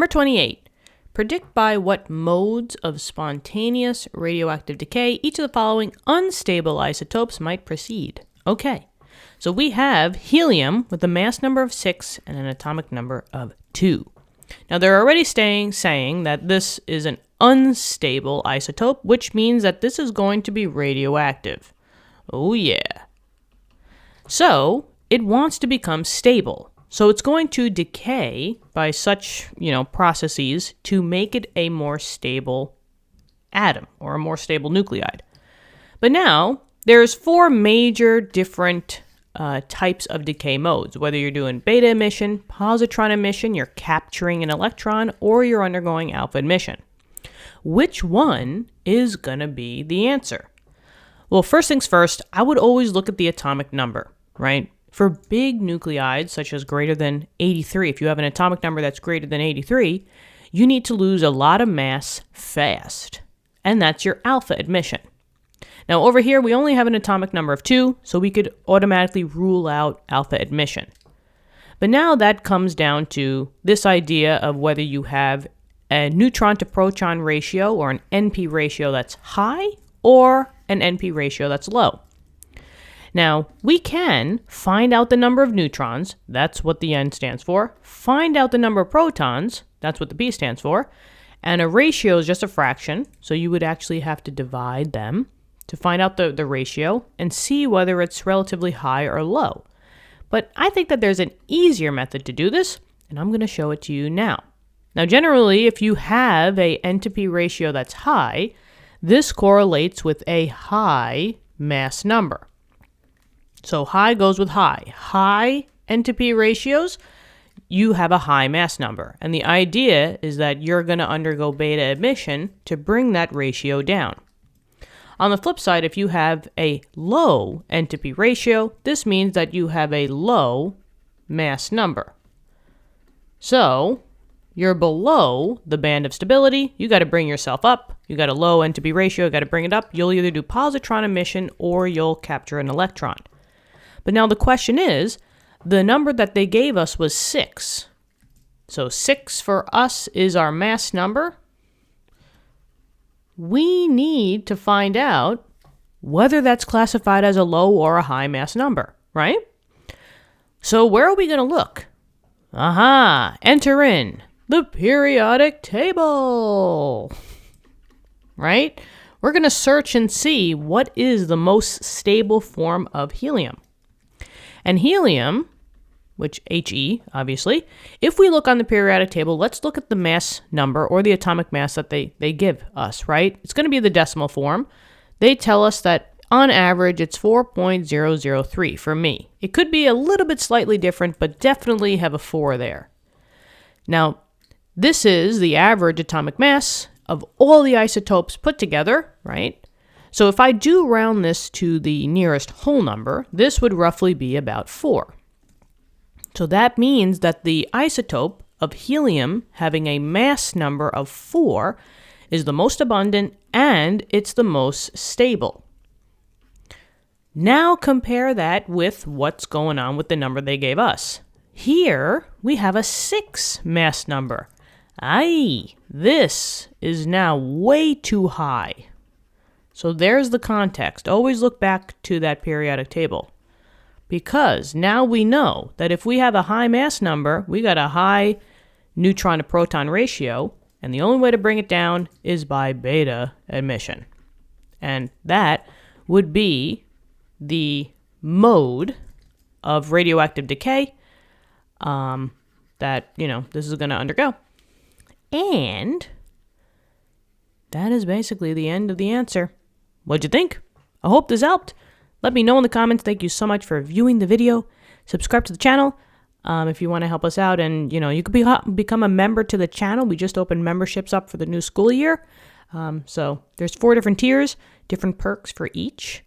Number 28. Predict by what modes of spontaneous radioactive decay each of the following unstable isotopes might proceed. Okay, so we have helium with a mass number of 6 and an atomic number of 2. Now they're already saying that this is an unstable isotope, which means that this is going to be radioactive. Oh yeah. So it wants to become stable. So it's going to decay by such, processes to make it a more stable atom or a more stable nuclide. But now there's 4 major different types of decay modes, whether you're doing beta emission, positron emission, you're capturing an electron, or you're undergoing alpha emission. Which one is going to be the answer? Well, first things first, I would always look at the atomic number, right? For big nuclides, such as greater than 83, if you have an atomic number that's greater than 83, you need to lose a lot of mass fast, and that's your alpha emission. Now over here, we only have an atomic number of 2, so we could automatically rule out alpha emission. But now that comes down to this idea of whether you have a neutron to proton ratio or an NP ratio that's high or an NP ratio that's low. Now, we can find out the number of neutrons, that's what the N stands for, find out the number of protons, that's what the P stands for, and a ratio is just a fraction, so you would actually have to divide them to find out the ratio and see whether it's relatively high or low. But I think that there's an easier method to do this, and I'm going to show it to you now. Now, generally, if you have a N to P ratio that's high, this correlates with a high mass number. So high goes with high. High N to P ratios, you have a high mass number. And the idea is that you're going to undergo beta emission to bring that ratio down. On the flip side, if you have a low N to P ratio, this means that you have a low mass number. So you're below the band of stability. You got to bring yourself up. You got a low N to P ratio, you got to bring it up. You'll either do positron emission or you'll capture an electron. But now the question is, the number that they gave us was 6. So 6 for us is our mass number. We need to find out whether that's classified as a low or a high mass number, right? So where are we going to look? Aha! Enter in the periodic table, right? We're going to search and see what is the most stable form of helium. And helium, which He, obviously, if we look on the periodic table, let's look at the mass number or the atomic mass that they give us, right? It's going to be the decimal form. They tell us that on average, it's 4.003 for me. It could be a little bit slightly different, but definitely have a 4 there. Now, this is the average atomic mass of all the isotopes put together, right? So if I do round this to the nearest whole number, this would roughly be about 4. So that means that the isotope of helium having a mass number of 4 is the most abundant and it's the most stable. Now compare that with what's going on with the number they gave us. Here we have a 6 mass number. Aye, this is now way too high. So there's the context. Always look back to that periodic table. Because now we know that if we have a high mass number, we got a high neutron to proton ratio, and the only way to bring it down is by beta emission. And that would be the mode of radioactive decay that, this is going to undergo. And that is basically the end of the answer. What'd you think? I hope this helped. Let me know in the comments. Thank you so much for viewing the video. Subscribe to the channel if you want to help us out. And, you could become a member to the channel. We just opened memberships up for the new school year. So there's 4 different tiers, different perks for each.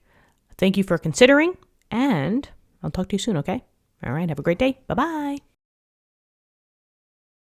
Thank you for considering, and I'll talk to you soon, okay? All right, have a great day. Bye-bye.